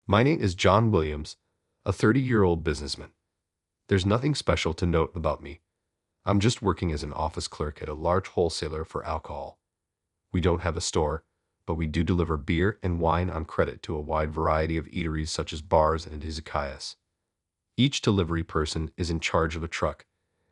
My name is John Williams, a 30-year-old businessman. There's nothing special to note about me. I'm just working as an office clerk at a large wholesaler for alcohol. We don't have a store, but we do deliver beer and wine on credit to a wide variety of eateries such as bars and izakayas. Each delivery person is in charge of a truck,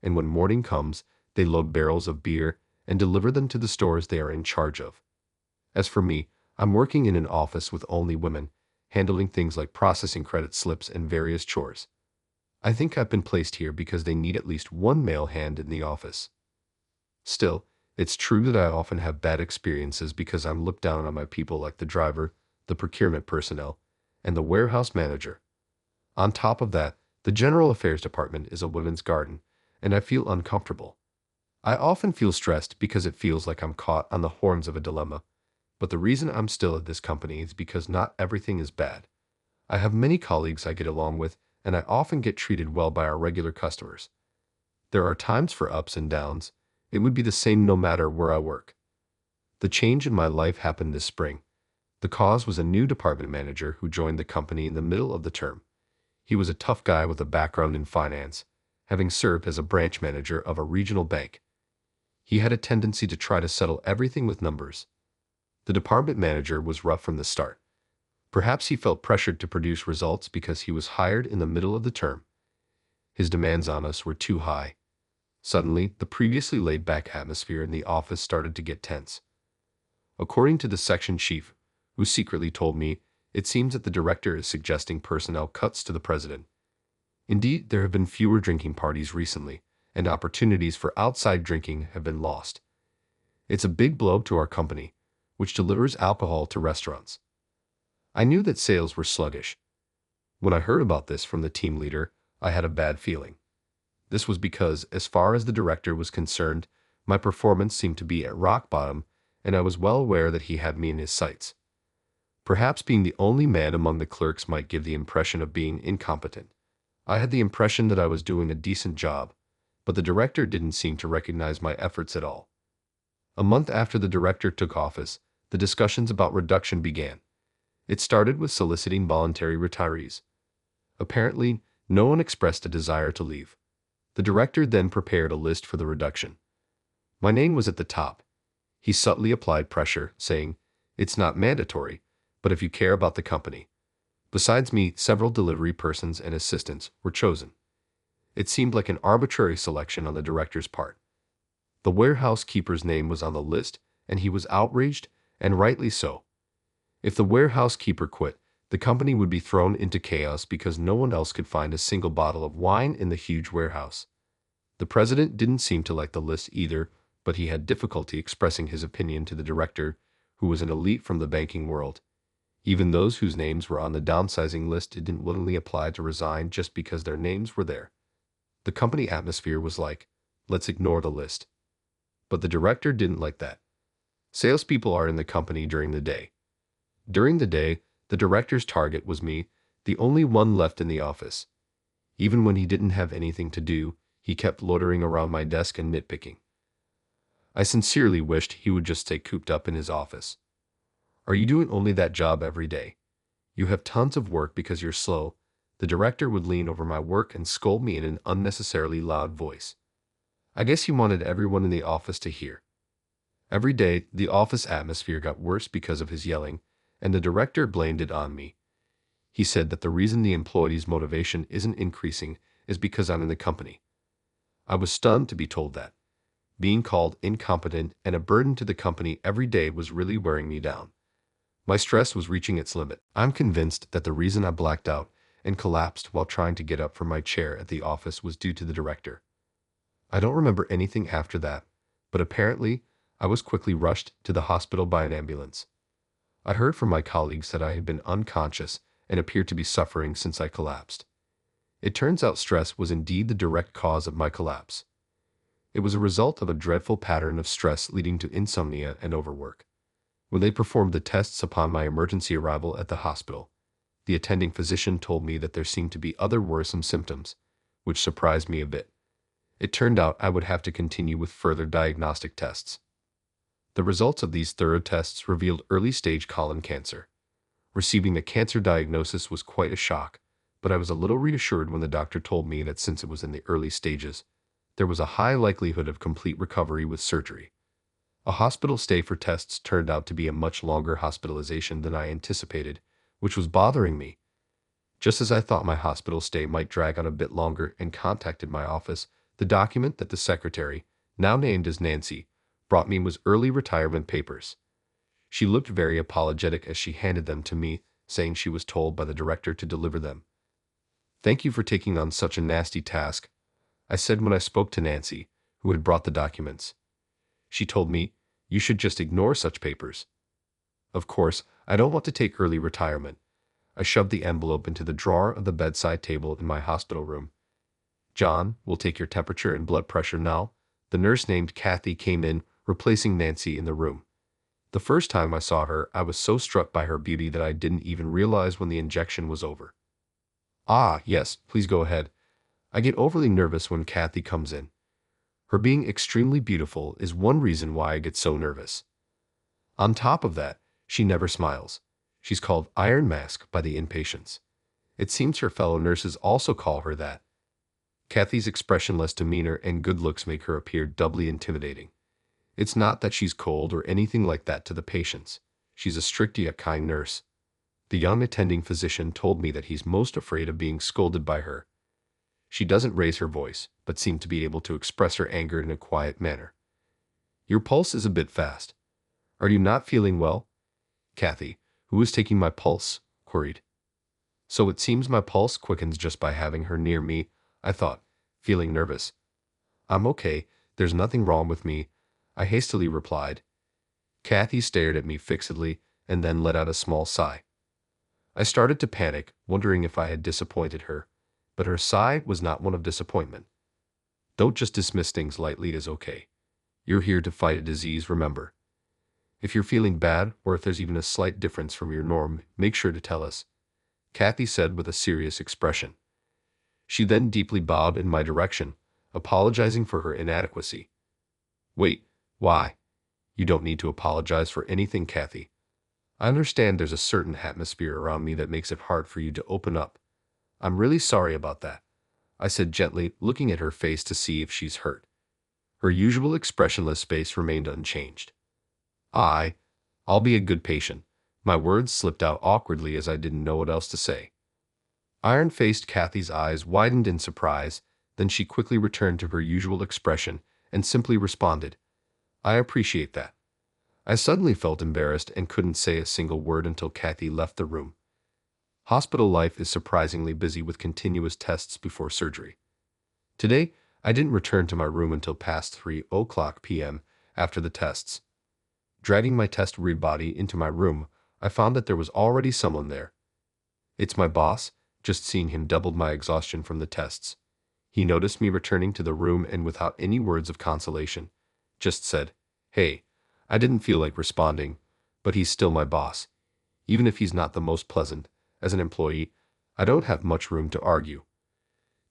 and when morning comes, they load barrels of beer and deliver them to the stores they are in charge of. As for me, I'm working in an office with only women, handling things like processing credit slips and various chores. I think I've been placed here because they need at least one male hand in the office. Still, it's true that I often have bad experiences because I'm looked down on by people like the driver, the procurement personnel, and the warehouse manager. On top of that, the general affairs department is a women's garden, and I feel uncomfortable. I often feel stressed because it feels like I'm caught on the horns of a dilemma. But the reason I'm still at this company is because not everything is bad. I have many colleagues I get along with, and I often get treated well by our regular customers. There are times for ups and downs. It would be the same no matter where I work. The change in my life happened this spring. The cause was a new department manager who joined the company in the middle of the term. He was a tough guy with a background in finance, having served as a branch manager of a regional bank. He had a tendency to try to settle everything with numbers. The department manager was rough from the start. Perhaps he felt pressured to produce results because he was hired in the middle of the term. His demands on us were too high. Suddenly, the previously laid-back atmosphere in the office started to get tense. According to the section chief, who secretly told me, it seems that the director is suggesting personnel cuts to the president. Indeed, there have been fewer drinking parties recently, and opportunities for outside drinking have been lost. It's a big blow to our company, which delivers alcohol to restaurants. I knew that sales were sluggish. When I heard about this from the team leader, I had a bad feeling. This was because, as far as the director was concerned, my performance seemed to be at rock bottom, and I was well aware that he had me in his sights. Perhaps being the only man among the clerks might give the impression of being incompetent. I had the impression that I was doing a decent job, but the director didn't seem to recognize my efforts at all. A month after the director took office, the discussions about reduction began. It started with soliciting voluntary retirees. Apparently, no one expressed a desire to leave. The director then prepared a list for the reduction. My name was at the top. He subtly applied pressure, saying, "It's not mandatory, but if you care about the company." Besides me, several delivery persons and assistants were chosen. It seemed like an arbitrary selection on the director's part. The warehouse keeper's name was on the list, and he was outraged, and rightly so. If the warehouse keeper quit, the company would be thrown into chaos because no one else could find a single bottle of wine in the huge warehouse. The president didn't seem to like the list either, but he had difficulty expressing his opinion to the director, who was an elite from the banking world. Even those whose names were on the downsizing list didn't willingly apply to resign just because their names were there. The company atmosphere was like, let's ignore the list. But the director didn't like that. Salespeople are in the company during the day. During the day, the director's target was me, the only one left in the office. Even when he didn't have anything to do, he kept loitering around my desk and nitpicking. I sincerely wished he would just stay cooped up in his office. Are you doing only that job every day? You have tons of work because you're slow. The director would lean over my work and scold me in an unnecessarily loud voice. I guess he wanted everyone in the office to hear. Every day, the office atmosphere got worse because of his yelling, and the director blamed it on me. He said that the reason the employees' motivation isn't increasing is because I'm in the company. I was stunned to be told that. Being called incompetent and a burden to the company every day was really wearing me down. My stress was reaching its limit. I'm convinced that the reason I blacked out and collapsed while trying to get up from my chair at the office was due to the director. I don't remember anything after that, but apparently I was quickly rushed to the hospital by an ambulance. I heard from my colleagues that I had been unconscious and appeared to be suffering since I collapsed. It turns out stress was indeed the direct cause of my collapse. It was a result of a dreadful pattern of stress leading to insomnia and overwork. When they performed the tests upon my emergency arrival at the hospital, the attending physician told me that there seemed to be other worrisome symptoms, which surprised me a bit. It turned out I would have to continue with further diagnostic tests. The results of these thorough tests revealed early-stage colon cancer. Receiving the cancer diagnosis was quite a shock, but I was a little reassured when the doctor told me that since it was in the early stages, there was a high likelihood of complete recovery with surgery. A hospital stay for tests turned out to be a much longer hospitalization than I anticipated, which was bothering me. Just as I thought my hospital stay might drag on a bit longer and contacted my office, the document that the secretary, now named as Nancy, brought me was early retirement papers. She looked very apologetic as she handed them to me, saying she was told by the director to deliver them. "Thank you for taking on such a nasty task," I said when I spoke to Nancy, who had brought the documents. She told me, "You should just ignore such papers." Of course, I don't want to take early retirement. I shoved the envelope into the drawer of the bedside table in my hospital room. "John, we'll take your temperature and blood pressure now." The nurse named Kathy came in, replacing Nancy in the room. The first time I saw her, I was so struck by her beauty that I didn't even realize when the injection was over. "Ah, yes, please go ahead." I get overly nervous when Kathy comes in. Her being extremely beautiful is one reason why I get so nervous. On top of that, she never smiles. She's called Iron Mask by the inpatients. It seems her fellow nurses also call her that. Kathy's expressionless demeanor and good looks make her appear doubly intimidating. It's not that she's cold or anything like that to the patients. She's a strict yet kind nurse. The young attending physician told me that he's most afraid of being scolded by her. She doesn't raise her voice, but seemed to be able to express her anger in a quiet manner. "Your pulse is a bit fast. Are you not feeling well?" Kathy, who was taking my pulse, queried. So it seems my pulse quickens just by having her near me, I thought, feeling nervous. "I'm okay, there's nothing wrong with me," I hastily replied. Kathy stared at me fixedly and then let out a small sigh. I started to panic, wondering if I had disappointed her, but her sigh was not one of disappointment. "Don't just dismiss things lightly as okay. You're here to fight a disease, remember. If you're feeling bad, or if there's even a slight difference from your norm, make sure to tell us," Kathy said with a serious expression. She then deeply bowed in my direction, apologizing for her inadequacy. "Wait, why? You don't need to apologize for anything, Kathy. I understand there's a certain atmosphere around me that makes it hard for you to open up. I'm really sorry about that," I said gently, looking at her face to see if she's hurt. Her usual expressionless face remained unchanged. I'll be a good patient." My words slipped out awkwardly as I didn't know what else to say. Iron-faced Kathy's eyes widened in surprise, then she quickly returned to her usual expression and simply responded, "I appreciate that." I suddenly felt embarrassed and couldn't say a single word until Kathy left the room. Hospital life is surprisingly busy with continuous tests before surgery. Today, I didn't return to my room until past 3:00 p.m. after the tests. Dragging my test-weary body into my room, I found that there was already someone there. It's my boss. Just seeing him doubled my exhaustion from the tests. He noticed me returning to the room and without any words of consolation, just said, "Hey." I didn't feel like responding, but he's still my boss. Even if he's not the most pleasant, as an employee, I don't have much room to argue.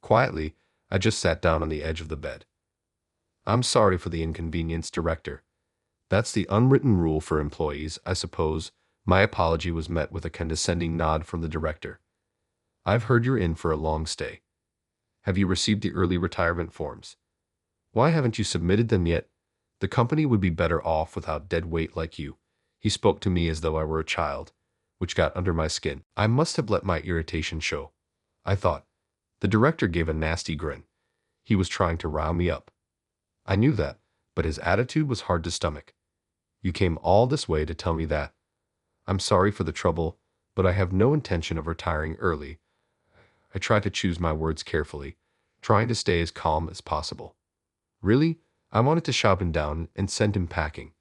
Quietly, I just sat down on the edge of the bed. "I'm sorry for the inconvenience, Director. That's the unwritten rule for employees, I suppose." My apology was met with a condescending nod from the director. "I've heard you're in for a long stay. Have you received the early retirement forms? Why haven't you submitted them yet? The company would be better off without dead weight like you." He spoke to me as though I were a child, which got under my skin. I must have let my irritation show, I thought. The director gave a nasty grin. He was trying to rile me up. I knew that, but his attitude was hard to stomach. "You came all this way to tell me that. I'm sorry for the trouble, but I have no intention of retiring early." I tried to choose my words carefully, trying to stay as calm as possible. "Really?" I wanted to shout him down and send him packing.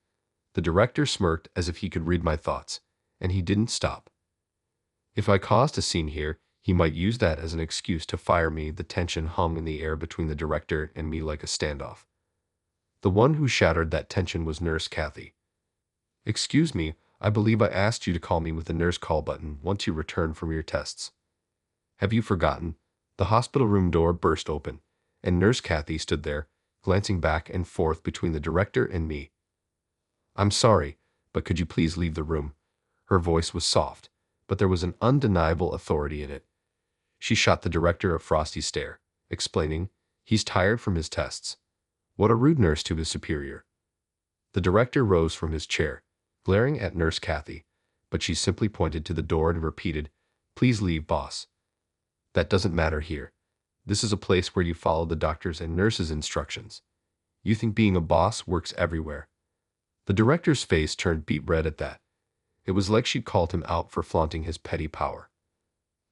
The director smirked as if he could read my thoughts, and he didn't stop. If I caused a scene here, he might use that as an excuse to fire me. The tension hung in the air between the director and me like a standoff. The one who shattered that tension was Nurse Kathy. "Excuse me, I believe I asked you to call me with the nurse call button once you return from your tests. Have you forgotten?" The hospital room door burst open, and Nurse Kathy stood there, glancing back and forth between the director and me. "I'm sorry, but could you please leave the room?" Her voice was soft, but there was an undeniable authority in it. She shot the director a frosty stare, explaining, "He's tired from his tests." What a rude nurse to his superior. The director rose from his chair, glaring at Nurse Kathy, but she simply pointed to the door and repeated, "Please leave, boss. That doesn't matter here. This is a place where you follow the doctor's and nurse's instructions. You think being a boss works everywhere." The director's face turned beet red at that. It was like she'd called him out for flaunting his petty power.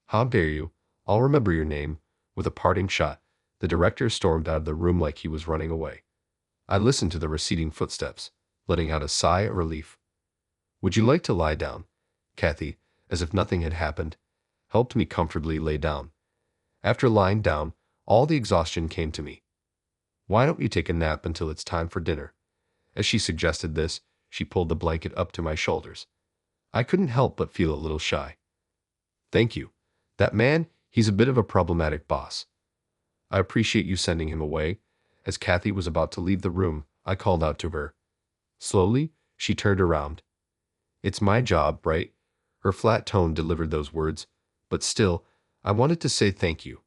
"How dare you? I'll remember your name." With a parting shot, the director stormed out of the room like he was running away. I listened to the receding footsteps, letting out a sigh of relief. "Would you like to lie down?" Kathy, as if nothing had happened, helped me comfortably lay down. After lying down, all the exhaustion came to me. "Why don't you take a nap until it's time for dinner?" As she suggested this, she pulled the blanket up to my shoulders. I couldn't help but feel a little shy. "Thank you. That man, he's a bit of a problematic boss. I appreciate you sending him away." As Kathy was about to leave the room, I called out to her. Slowly, she turned around. "It's my job, right?" Her flat tone delivered those words, but still, I wanted to say thank you.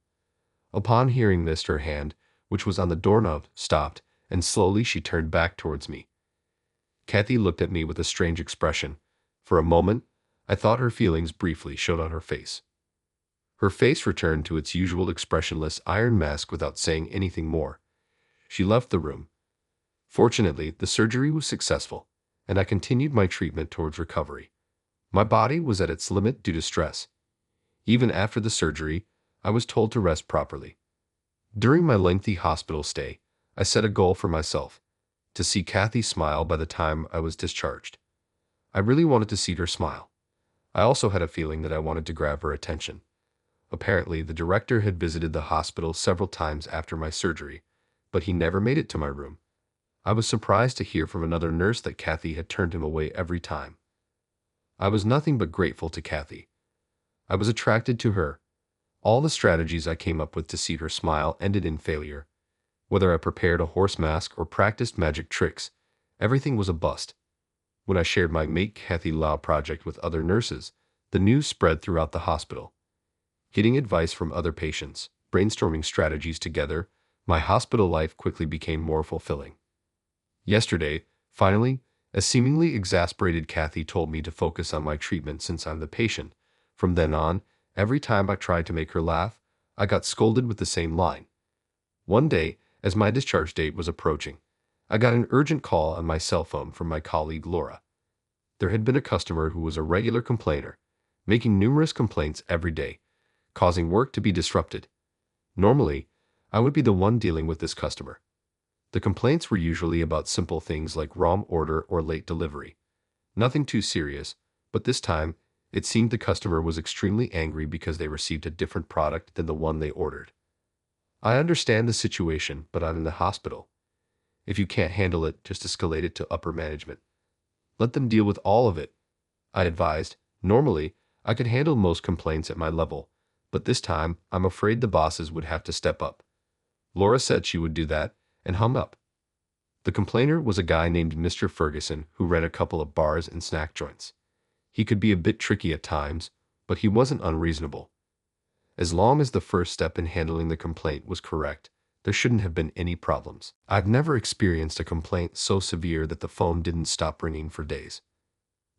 Upon hearing this, her hand, which was on the doorknob, stopped, and slowly she turned back towards me. Kathy looked at me with a strange expression. For a moment, I thought her feelings briefly showed on her face. Her face returned to its usual expressionless iron mask without saying anything more. She left the room. Fortunately, the surgery was successful, and I continued my treatment towards recovery. My body was at its limit due to stress. Even after the surgery, I was told to rest properly. During my lengthy hospital stay, I set a goal for myself, to see Kathy smile by the time I was discharged. I really wanted to see her smile. I also had a feeling that I wanted to grab her attention. Apparently, the director had visited the hospital several times after my surgery, but he never made it to my room. I was surprised to hear from another nurse that Kathy had turned him away every time. I was nothing but grateful to Kathy. I was attracted to her. All the strategies I came up with to see her smile ended in failure. Whether I prepared a horse mask or practiced magic tricks, everything was a bust. When I shared my Make Kathy Law project with other nurses, the news spread throughout the hospital. Getting advice from other patients, brainstorming strategies together, my hospital life quickly became more fulfilling. Yesterday, finally, a seemingly exasperated Kathy told me to focus on my treatment since I'm the patient. From then on, every time I tried to make her laugh, I got scolded with the same line. One day, as my discharge date was approaching, I got an urgent call on my cell phone from my colleague Laura. There had been a customer who was a regular complainer, making numerous complaints every day, causing work to be disrupted. Normally, I would be the one dealing with this customer. The complaints were usually about simple things like wrong order or late delivery. Nothing too serious, but this time, it seemed the customer was extremely angry because they received a different product than the one they ordered. I understand the situation, but I'm in the hospital. If you can't handle it, just escalate it to upper management. Let them deal with all of it, I advised. Normally, I could handle most complaints at my level, but this time, I'm afraid the bosses would have to step up. Laura said she would do that, and hung up. The complainer was a guy named Mr. Ferguson who ran a couple of bars and snack joints. He could be a bit tricky at times, but he wasn't unreasonable. As long as the first step in handling the complaint was correct, there shouldn't have been any problems. I've never experienced a complaint so severe that the phone didn't stop ringing for days.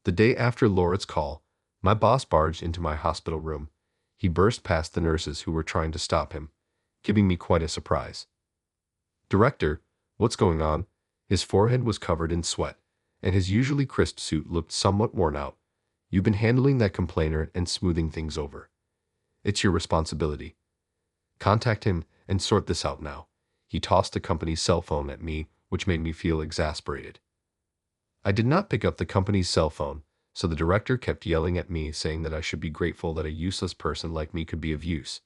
The day after Laura's call, my boss barged into my hospital room. He burst past the nurses who were trying to stop him, giving me quite a surprise. "Director, what's going on?" His forehead was covered in sweat, and his usually crisp suit looked somewhat worn out. "You've been handling that complainer and smoothing things over. It's your responsibility. Contact him and sort this out now." He tossed the company's cell phone at me, which made me feel exasperated. I did not pick up the company's cell phone, so the director kept yelling at me, saying that I should be grateful that a useless person like me could be of use.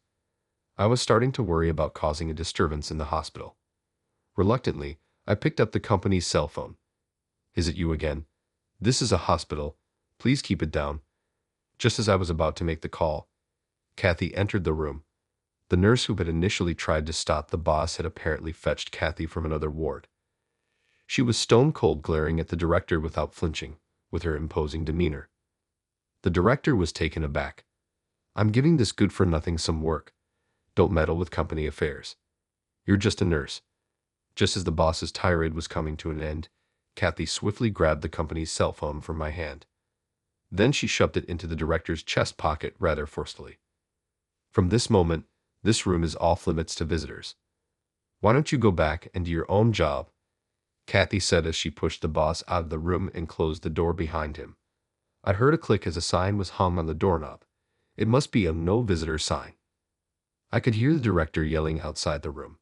I was starting to worry about causing a disturbance in the hospital. Reluctantly, I picked up the company's cell phone. "Is it you again? This is a hospital. Please keep it down." Just as I was about to make the call, Kathy entered the room. The nurse who had initially tried to stop the boss had apparently fetched Kathy from another ward. She was stone cold, glaring at the director without flinching, with her imposing demeanor. The director was taken aback. I'm giving this good-for-nothing some work. Don't meddle with company affairs. You're just a nurse. Just as the boss's tirade was coming to an end, Kathy swiftly grabbed the company's cell phone from my hand. Then she shoved it into the director's chest pocket rather forcefully. From this moment, this room is off limits to visitors. Why don't you go back and do your own job? Kathy said as she pushed the boss out of the room and closed the door behind him. I heard a click as a sign was hung on the doorknob. It must be a no visitor sign. I could hear the director yelling outside the room.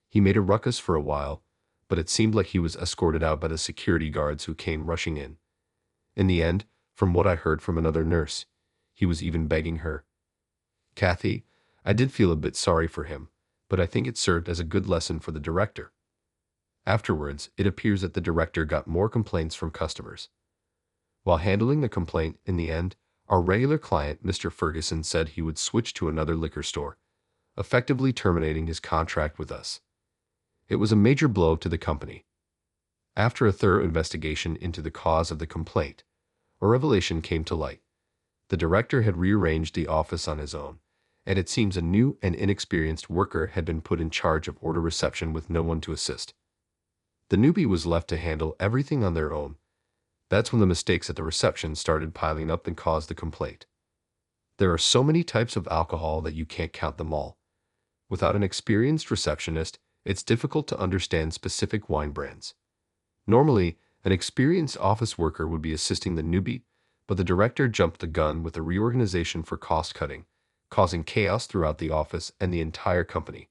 He made a ruckus for a while, but it seemed like he was escorted out by the security guards who came rushing in. In the end, from what I heard from another nurse, he was even begging her. Kathy, I did feel a bit sorry for him, but I think it served as a good lesson for the director. Afterwards, it appears that the director got more complaints from customers. While handling the complaint, in the end, our regular client, Mr. Ferguson, said he would switch to another liquor store, effectively terminating his contract with us. It was a major blow to the company. After a thorough investigation into the cause of the complaint, a revelation came to light. The director had rearranged the office on his own, and it seems a new and inexperienced worker had been put in charge of order reception with no one to assist. The newbie was left to handle everything on their own. That's when the mistakes at the reception started piling up and caused the complaint. There are so many types of alcohol that you can't count them all. Without an experienced receptionist, it's difficult to understand specific wine brands. Normally, an experienced office worker would be assisting the newbie, but the director jumped the gun with a reorganization for cost-cutting, causing chaos throughout the office and the entire company.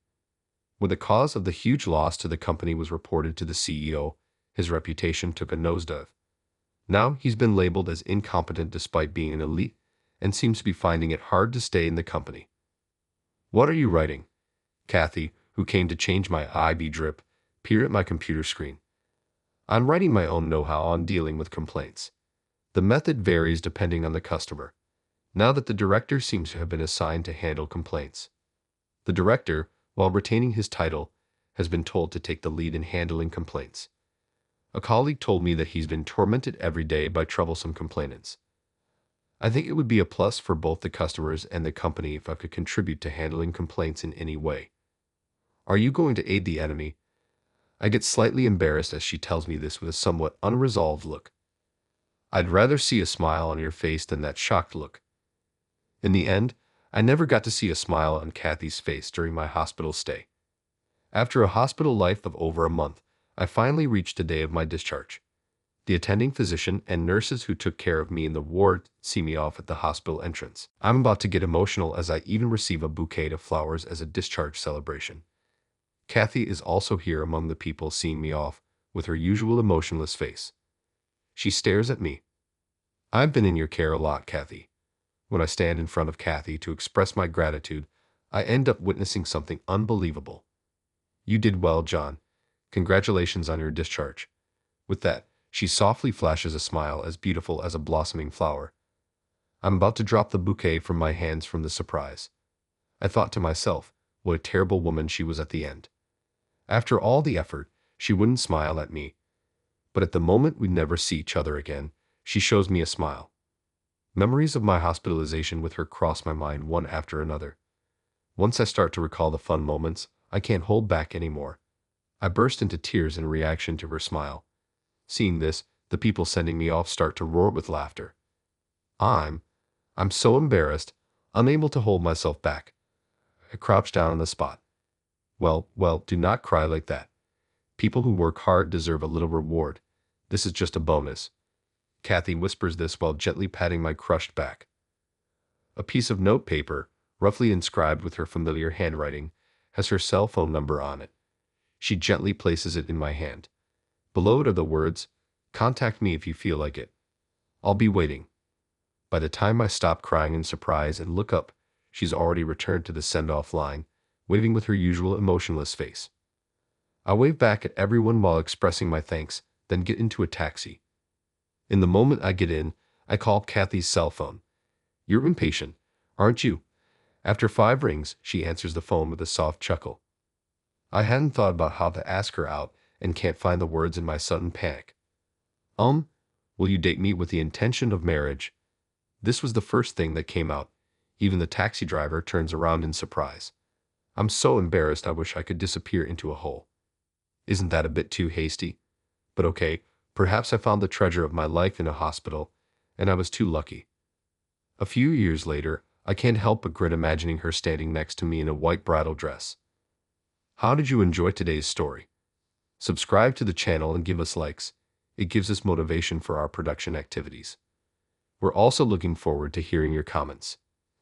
When the cause of the huge loss to the company was reported to the CEO, his reputation took a nosedive. Now he's been labeled as incompetent despite being an elite, and seems to be finding it hard to stay in the company. What are you writing? Kathy, who came to change my IV drip, peered at my computer screen. I'm writing my own know-how on dealing with complaints. The method varies depending on the customer. Now that the director seems to have been assigned to handle complaints. The director, while retaining his title, has been told to take the lead in handling complaints. A colleague told me that he's been tormented every day by troublesome complainants. I think it would be a plus for both the customers and the company if I could contribute to handling complaints in any way. Are you going to aid the enemy? I get slightly embarrassed as she tells me this with a somewhat unresolved look. I'd rather see a smile on your face than that shocked look. In the end, I never got to see a smile on Kathy's face during my hospital stay. After a hospital life of over a month, I finally reached the day of my discharge. The attending physician and nurses who took care of me in the ward see me off at the hospital entrance. I'm about to get emotional as I even receive a bouquet of flowers as a discharge celebration. Kathy is also here among the people seeing me off, with her usual emotionless face. She stares at me. I've been in your care a lot, Kathy. When I stand in front of Kathy to express my gratitude, I end up witnessing something unbelievable. You did well, John. Congratulations on your discharge. With that, she softly flashes a smile as beautiful as a blossoming flower. I'm about to drop the bouquet from my hands from the surprise. I thought to myself, what a terrible woman she was at the end. After all the effort, she wouldn't smile at me. But at the moment we never see each other again, she shows me a smile. Memories of my hospitalization with her cross my mind one after another. Once I start to recall the fun moments, I can't hold back anymore. I burst into tears in reaction to her smile. Seeing this, the people sending me off start to roar with laughter. I'm so embarrassed, unable to hold myself back. I crouch down on the spot. Well, do not cry like that. People who work hard deserve a little reward. This is just a bonus. Kathy whispers this while gently patting my crushed back. A piece of notepaper, roughly inscribed with her familiar handwriting, has her cell phone number on it. She gently places it in my hand. Below it are the words, "Contact me if you feel like it. I'll be waiting." By the time I stop crying in surprise and look up, she's already returned to the send-off line, waving with her usual emotionless face. I wave back at everyone while expressing my thanks, then get into a taxi. In the moment I get in, I call Kathy's cell phone. You're impatient, aren't you? After 5 rings, she answers the phone with a soft chuckle. I hadn't thought about how to ask her out and can't find the words in my sudden panic. Will you date me with the intention of marriage? This was the first thing that came out. Even the taxi driver turns around in surprise. I'm so embarrassed I wish I could disappear into a hole. Isn't that a bit too hasty? But okay, perhaps I found the treasure of my life in a hospital, and I was too lucky. A few years later, I can't help but grin imagining her standing next to me in a white bridal dress. How did you enjoy today's story? Subscribe to the channel and give us likes. It gives us motivation for our production activities. We're also looking forward to hearing your comments.